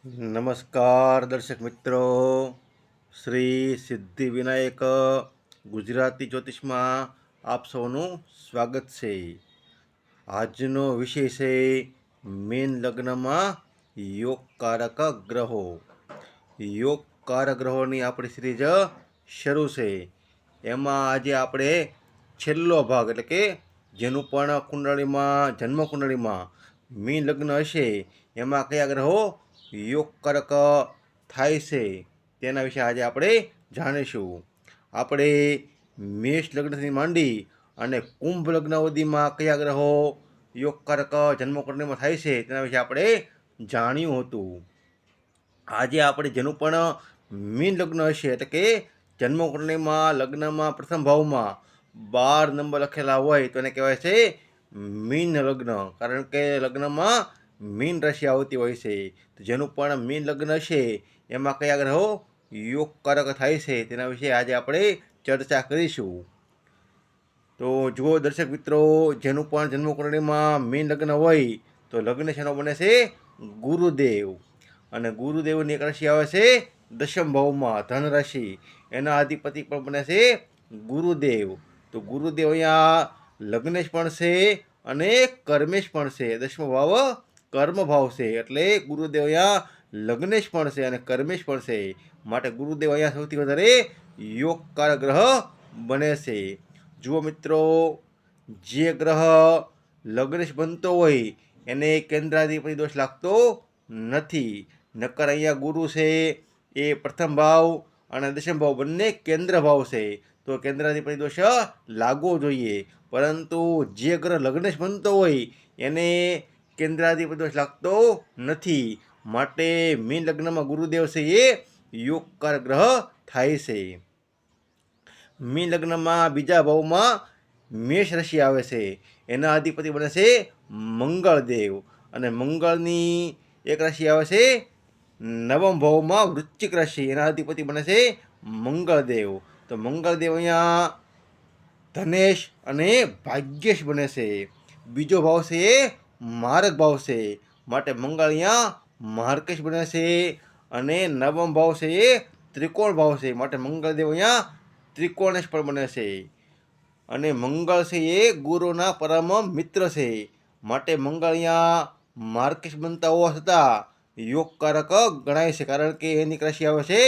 નમસ્કાર દર્શક મિત્રો, શ્રી સિદ્ધિ વિનાયક ગુજરાતી જ્યોતિષમાં આપ સૌનું સ્વાગત છે. આજનો વિષય છે મીન લગ્નમાં યોગકારક ગ્રહો. યોગકારક ગ્રહોની આપણી સિરીઝ શરૂ છે. એમાં આજે આપણે છેલ્લો ભાગ એટલે કે જેનું પણ કુંડળીમાં જન્મ કુંડળીમાં મીન લગ્ન હશે એમાં કયા ગ્રહો યોગકારક થાય છે તેના વિશે આજે આપણે જાણીશું. આપણે મેષ લગ્નથી માંડી અને કુંભ લગ્ન સુધીમાં કયા ગ્રહો યોગકારક જન્મકુંડળીમાં થાય છે તેના વિશે આપણે જાણ્યું હતું. આજે આપણે જેનું પણ મીન લગ્ન હશે એટલે કે જન્મકુંડળીમાં લગ્નમાં પ્રથમ ભાવમાં 12 નંબર લખેલા હોય તો એને કહેવાય છે મીન લગ્ન, કારણ કે લગ્નમાં મીન રાશિ આવતી હોય છે. તો જેનું પણ મીન લગ્ન હશે એમાં કયા ગ્રહો યોગકારક થાય છે તેના વિશે આજે આપણે ચર્ચા કરીશું. તો જુઓ દર્શક મિત્રો, જેનું પણ જન્મકુંડળીમાં મીન લગ્ન હોય તો લગ્ન શેનો બને છે? ગુરુદેવ. અને ગુરુદેવની એક રાશિ આવે છે દશમ ભાવમાં ધન રાશિ, એના અધિપતિ પણ બને છે ગુરુદેવ. તો ગુરુદેવ અહીંયા લગ્નેશ પણ છે અને કર્મેશ પણ છે. દશમો ભાવ કર્મ ભાવ છે એટલે ગુરુદેવ અહીંયા લગ્નેશ પણ છે અને કર્મેશ પણ છે. માટે ગુરુદેવ અહીંયા સૌથી વધારે યોગકારક ગ્રહ બને છે. જુઓ મિત્રો, જે ગ્રહ લગ્નેશ બનતો હોય એને કેન્દ્રાધિપતિ દોષ લાગતો નથી. નકર અહીંયા ગુરુ છે એ પ્રથમ ભાવ અને દશમ ભાવ બંને કેન્દ્ર ભાવ છે તો કેન્દ્રાધિપતિ દોષ લાગવો જોઈએ. પરંતુ જે ગ્રહ લગ્નેશ બનતો હોય એને કેન્દ્રાધિપતિ દોષ લાગતો નથી. માટે મીન લગ્નમાં ગુરુદેવ છે એ યોગકારક ગ્રહ થાય છે. મીન લગ્નમાં બીજા ભાવમાં મેષ રાશિ આવે છે, એના અધિપતિ બને છે મંગળદેવ. અને મંગળની એક રાશિ આવે છે નવમ ભાવમાં વૃશ્ચિક રાશિ, એના અધિપતિ બને છે મંગળદેવ. તો મંગળદેવ અહીંયા ધનેશ અને ભાગ્યેશ બને છે. બીજો ભાવ છે એ માર્ગ ભાવ છે, માટે મંગળ અહીંયા માર્કેશ બને છે. અને નવમ ભાવ છે એ ત્રિકોણ ભાવ છે, માટે મંગળદેવ અહીંયા ત્રિકોણેશ પણ બને છે. અને મંગળ છે એ ગુરુના પરમ મિત્ર છે, માટે મંગળ અહીંયા માર્કેશ બનતા હોવા છતાં યોગકારક ગણાય છે, કારણ કે એની રાશિ આવે છે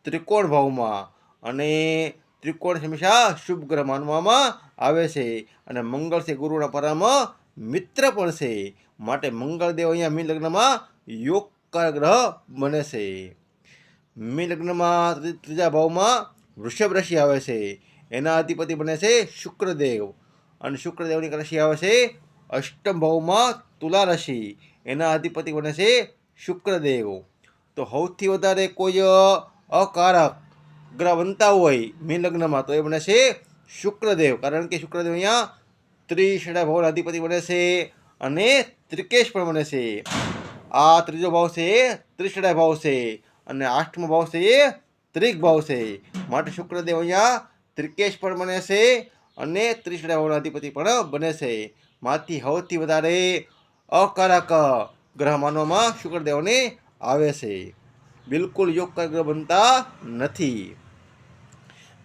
ત્રિકોણ ભાવમાં. અને ત્રિકોણ હંમેશા શુભ ગ્રહ માનવામાં આવે છે. અને મંગળ છે ગુરુના પરમ મિત્ર પણ છે, માટે મંગળદેવ અહીંયા મીન લગ્નમાં યોગકારક ગ્રહ બને છે. મીન લગ્નમાં ત્રીજા ભાવમાં વૃષભ રાશિ આવે છે, એના અધિપતિ બને છે શુક્રદેવ. અને શુક્રદેવની રાશિ આવે છે અષ્ટમ ભાવમાં તુલા રાશિ, એના અધિપતિ બને છે શુક્રદેવ. તો સૌથી વધારે કોઈ અકારક ગ્રહ બનતા હોય મીન લગ્નમાં તો એ બને છે શુક્રદેવ, કારણ કે શુક્રદેવ અહીંયા ત્રિષડા ભાવના અધિપતિ બને છે અને ત્રિકેશ પણ બને છે. આ ત્રીજો ભાવ છે એ ત્રિષડા ભાવ છે અને આઠમો ભાવ છે એ ત્રિક ભાવ છે, માટે શુક્રદેવ અહીંયા ત્રિકેશ પણ બને છે અને ત્રિષડા ભાવના અધિપતિ પણ બને છે. માંથી સૌથી વધારે અકારક ગ્રહ માનવામાં શુક્રદેવને આવે છે. બિલકુલ યોગકારક ગ્રહ બનતા નથી.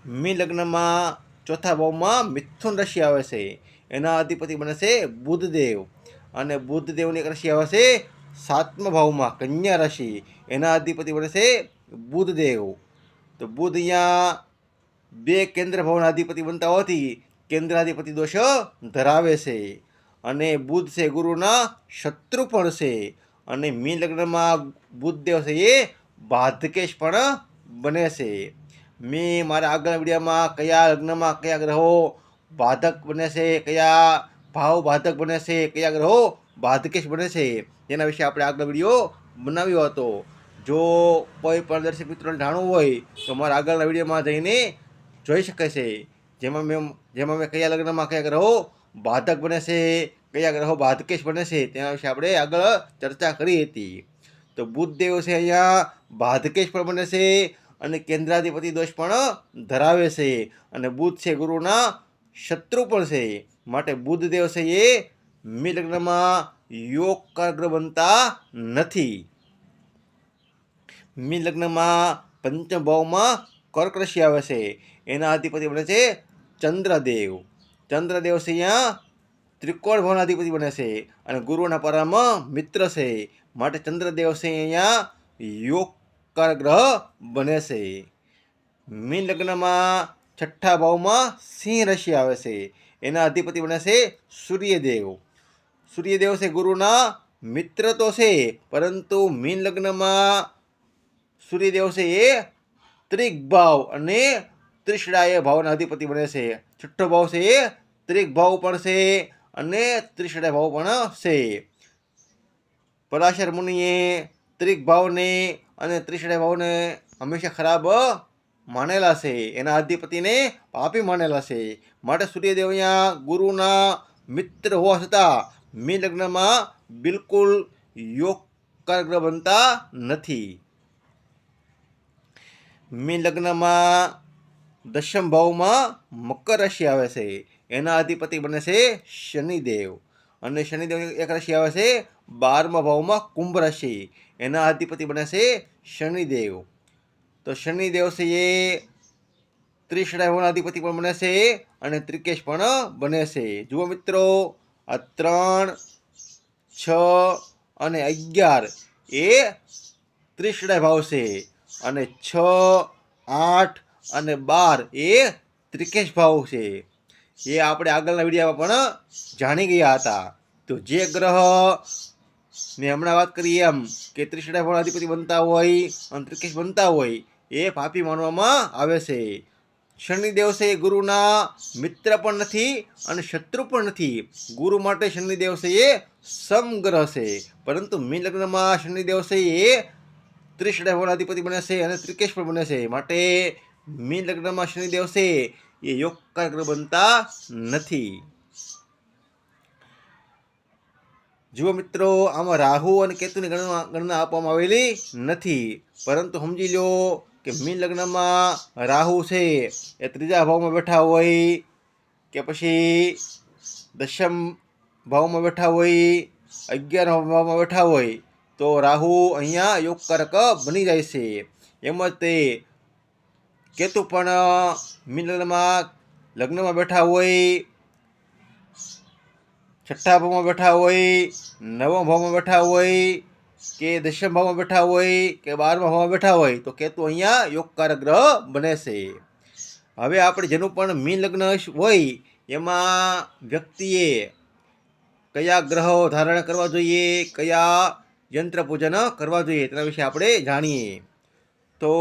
મીન લગ્નમાં ચોથા ભાવમાં મિથુન રાશિ આવે છે, એના અધિપતિ બને છે બુધદેવ. અને બુધદેવની એક રાશિ આવે છે સાતમા ભાવમાં કન્યા રાશિ, એના અધિપતિ બને છે બુધદેવ. તો બુધ અહીંયા બે કેન્દ્ર ભાવના અધિપતિ બનતા હોવાથી કેન્દ્રાધિપતિ દોષ ધરાવે છે. અને બુધ છે ગુરુના શત્રુ પણ છે. અને મીન લગ્નમાં બુધદેવ છે એ બાધકેશ પણ બને છે. મેં મારા આગળના વિડીયોમાં કયા લગ્નમાં કયા ગ્રહો બાધક બને છે, કયા ભાવ બાધક બને છે, કયા ગ્રહો બાધકેશ બને છે તેના વિશે આપણે આગળ વિડીયો બનાવ્યો હતો. જો કોઈ પણ દર્શક મિત્રોને જાણવું હોય તો મારા આગળના વિડીયોમાં જઈને જોઈ શકે છે. જેમાં મેં કયા લગ્નમાં કયા ગ્રહો બાધક બને છે, કયા ગ્રહો બાધકેશ બને છે તેના વિશે આપણે આગળ ચર્ચા કરી હતી. તો બુધદેવ છે અહીંયા બાધકેશ પણ બને છે અને કેન્દ્રાધિપતિ દોષ પણ ધરાવે છે. અને બુધ છે ગુરુના શત્રુ પણ છે, માટે બુધદેવ છે એ મીન લગ્નમાં યોગકારક ગ્રહ બનતા નથી. મીન લગ્નમાં પંચમ ભાવમાં કર્ક રાશિ આવે છે, એના અધિપતિ બને છે ચંદ્રદેવ. ચંદ્રદેવ છે અહીંયા ત્રિકોણ ભાવના અધિપતિ બને છે અને ગુરુના પરમ મિત્ર છે, માટે ચંદ્રદેવ છે અહીંયા યોગકાર ગ્રહ બને છે. મીન લગ્નમાં છઠ્ઠા ભાવમાં સિંહ રાશિ આવે છે, એના અધિપતિ બને છે સૂર્યદેવ. સૂર્યદેવ છે ગુરુના મિત્ર તો છે, પરંતુ મીન લગ્નમાં સૂર્યદેવ છે એ ત્રિક ભાવ અને ત્રિષડાય ભાવના અધિપતિ બને છે. છઠ્ઠો ભાવ છે એ ત્રિક ભાવ પણ છે અને ત્રિષડાય ભાવ પણ છે. પરાશર મુનિએ ત્રિક ભાવને અને ત્રિષડાય ભાવને હંમેશા ખરાબ માનેલા છે, એના અધિપતિને પાપી માનેલા છે, માટે સૂર્યદેવ અહીંયા ગુરુના મિત્ર હોવા છતાં મીન લગ્નમાં બિલકુલ યોગકાર ગ્રહ બનતા નથી. મીન લગ્નમાં દશમ ભાવમાં મકર રાશિ આવે છે, એના અધિપતિ બને છે શનિદેવ. અને શનિદેવ એક રાશિ આવે છે 12મા ભાવમાં કુંભ રાશિ, એના અધિપતિ બને છે શનિદેવ. તો શનિદેવ છે એ ત્રિષડાય ભાવના અધિપતિ પણ બને છે અને ત્રિકેશ પણ બને છે. જુઓ મિત્રો, આ 3, 6 અને 11 એ ત્રિષડાય ભાવ છે અને 6, 8 અને 12 એ ત્રિકેશ ભાવ છે. એ આપણે આગળના વિડીયોમાં પણ જાણી ગયા હતા. તો જે ગ્રહ મેં હમણાં વાત કરી એમ કે ત્રિષડાય ભાવના અધિપતિ બનતા હોય અને ત્રિકેશ બનતા હોય એ પાપી માનવામાં આવે છે. શનિદેવ છે એ ગુરુના મિત્ર પણ નથી અને શત્રુ પણ નથી. ગુરુ માટે શનિદેવ છે એ સમગ્રહ છે, પરંતુ મીન લગ્નમાં શનિદેવ છે એ ત્રિષડાય ભાવના અધિપતિ બને છે અને ત્રિકેશ પણ બને છે, માટે મીન લગ્નમાં શનિદેવ છે એ યોગકાર ગ્રહ બનતા નથી. જુઓ મિત્રો, આમાં રાહુ અને કેતુની ગણના આપવામાં આવેલી નથી, પરંતુ સમજી લો કે મીન લગ્નમાં રાહુ છે એ ત્રીજા ભાવમાં બેઠા હોય કે પછી દશમ ભાવમાં બેઠા હોય, 11મા ભાવમાં બેઠા હોય, તો રાહુ અહીંયા યોગકારક બની જાય છે. એમ જ તે કેતુ પણ મીન લગ્નમાં બેઠા હોય, છઠ્ઠા ભાવમાં બેઠા હોય, 9મા ભાવમાં બેઠા હોય કે દશમ ભાવમાં બેઠા હોય કે 12મા ભાવમાં બેઠા હોય, તો કેતુ અહીંયા યોગકારક ગ્રહ બને છે. હવે આપણે જેનું પણ મીન લગ્ન હોય એમાં વ્યક્તિએ કયા ગ્રહો ધારણ કરવા જોઈએ, કયા યંત્ર પૂજન કરવા જોઈએ, તેના વિશે આપણે જાણીએ. તો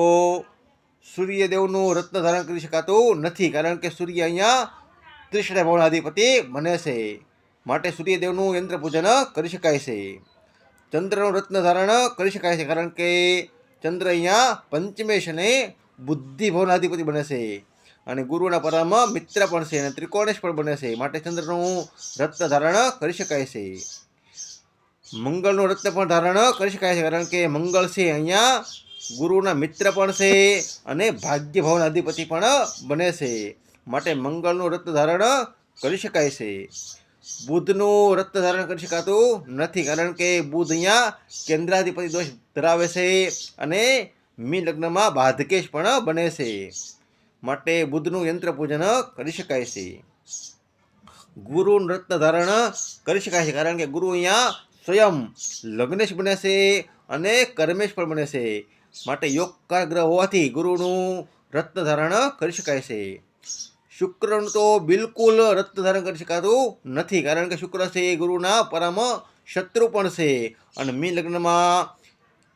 સૂર્યદેવનું રત્ન ધારણ કરી શકાતું નથી, કારણ કે સૂર્ય અહીંયા ત્રિષડાય ભાવના અધિપતિ બને છે, માટે સૂર્યદેવનું યંત્ર પૂજન કરી શકાય છે. ચંદ્રનું રત્ન ધારણ કરી શકાય છે, કારણ કે ચંદ્ર અહીંયા પંચમેશ અને બુદ્ધિ ભાવના અધિપતિ બને છે અને ગુરુના પરમ મિત્ર પણ છે અને ત્રિકોણેશ પણ બને છે, માટે ચંદ્રનું રત્ન ધારણ કરી શકાય છે. મંગળનું રત્ન પણ ધારણ કરી શકાય છે, કારણ કે મંગળ છે અહીંયા ગુરુના મિત્ર પણ છે અને ભાગ્ય ભાવના અધિપતિ પણ બને છે, માટે મંગળનું રત્ન ધારણ કરી શકાય છે. બુધનું રત્ન ધારણ કરી શકાતું નથી, કારણ કે બુધ અહીંયા કેન્દ્રાધિપતિ દોષ ધરાવે છે અને મીન લગ્નમાં બાધકેશ પણ બને છે, માટે બુધનું યંત્ર પૂજન કરી શકાય છે. ગુરુનું રત્ન ધારણ કરી શકાય છે, કારણ કે ગુરુ અહીંયા સ્વયં લગ્નેશ બને છે અને કર્મેશ પણ બને છે, માટે યોગકાર ગ્રહ હોવાથી ગુરુનું રત્ન ધારણ કરી શકાય છે. શુક્રનું તો બિલકુલ રત્ન ધારણ કરી શકાતું નથી, કારણ કે શુક્ર છે એ ગુરુના પરમ શત્રુ પણ છે અને મીન લગ્નમાં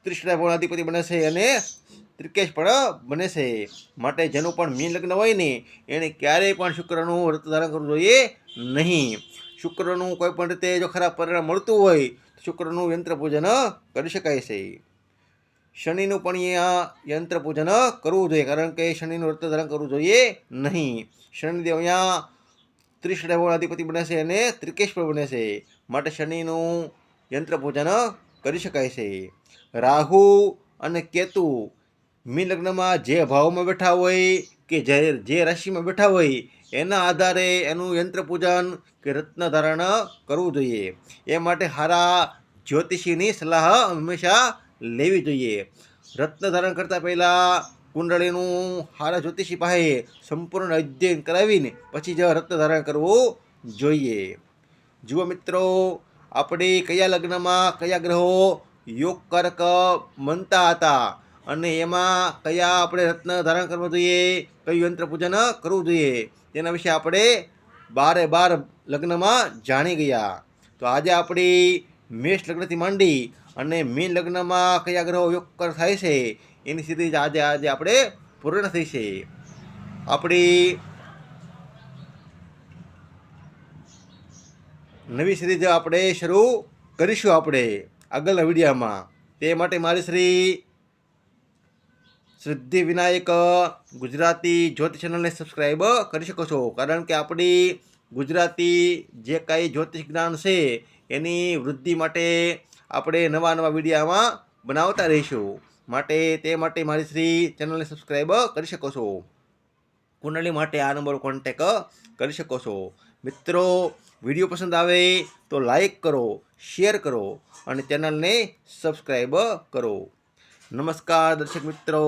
ત્રિષડાય ભાવના અધિપતિ બને છે અને ત્રિકેશ પણ બને છે, માટે જેનું પણ મીન લગ્ન હોય ને એને ક્યારેય પણ શુક્રનું રત્ન ધારણ કરવું જોઈએ નહીં. શુક્રનું કોઈ પણ રીતે જો ખરાબ પરિણામ મળતું હોય તો શુક્રનું યંત્ર પૂજન કરી શકાય છે. શનિનું પણ અહીંયા યંત્ર પૂજન કરવું જોઈએ, કારણ કે શનિનું રત્ન ધારણ કરવું જોઈએ નહીં. શનિદેવ અહીંયા ત્રિષડાય ભાવના અધિપતિ બને છે અને ત્રિકેશ પણ બને છે, માટે શનિનું યંત્ર પૂજન કરી શકાય છે. રાહુ અને કેતુ મીન લગ્નમાં જે ભાવમાં બેઠા હોય કે જે રાશિમાં બેઠા હોય એના આધારે એનું યંત્ર પૂજન કે રત્ન ધારણ કરવું જોઈએ. એ માટે સારા જ્યોતિષીની સલાહ હંમેશા લેવી જોઈએ. રત્ન ધારણ કરતાં પહેલાં કુંડળીનું હારા જ્યોતિષી પાસે સંપૂર્ણ અધ્યયન કરાવીને પછી જ રત્ન ધારણ કરવું જોઈએ. જુઓ મિત્રો, આપણે કયા લગ્નમાં કયા ગ્રહો યોગકારક બનતા હતા અને એમાં કયા આપણે રત્ન ધારણ કરવા જોઈએ, કયું યંત્ર પૂજન કરવું જોઈએ, તેના વિશે આપણે 12 લગ્નમાં જાણી ગયા. તો આજે આપણી મેષ લગ્નથી માંડી અને મીન લગ્નમાં કયા ગ્રહો યોગકાર થાય છે એની સિરીઝ આજે આપણે પૂર્ણ થઈ છે. આપણી નવી સિરીઝ આપણે શરૂ કરીશું આપણે આગળના વિડીયોમાં. તે માટે મારી શ્રી સિદ્ધિ વિનાયક ગુજરાતી જ્યોતિષ ચેનલને સબસ્ક્રાઈબ કરી શકો છો, કારણ કે આપણી ગુજરાતી જે કાંઈ જ્યોતિષ જ્ઞાન છે એની વૃદ્ધિ માટે આપણે નવા વિડીયોમાં બનાવતા રહીશું. તે માટે મારી શ્રી ચેનલને સબસ્ક્રાઈબ કરી શકો છો. કુંડળી માટે આ નંબર કોન્ટેક કરી શકો છો. મિત્રો, વિડીયો પસંદ આવે તો લાઈક કરો, શેર કરો અને ચેનલને સબસ્ક્રાઈબ કરો. નમસ્કાર દર્શક મિત્રો.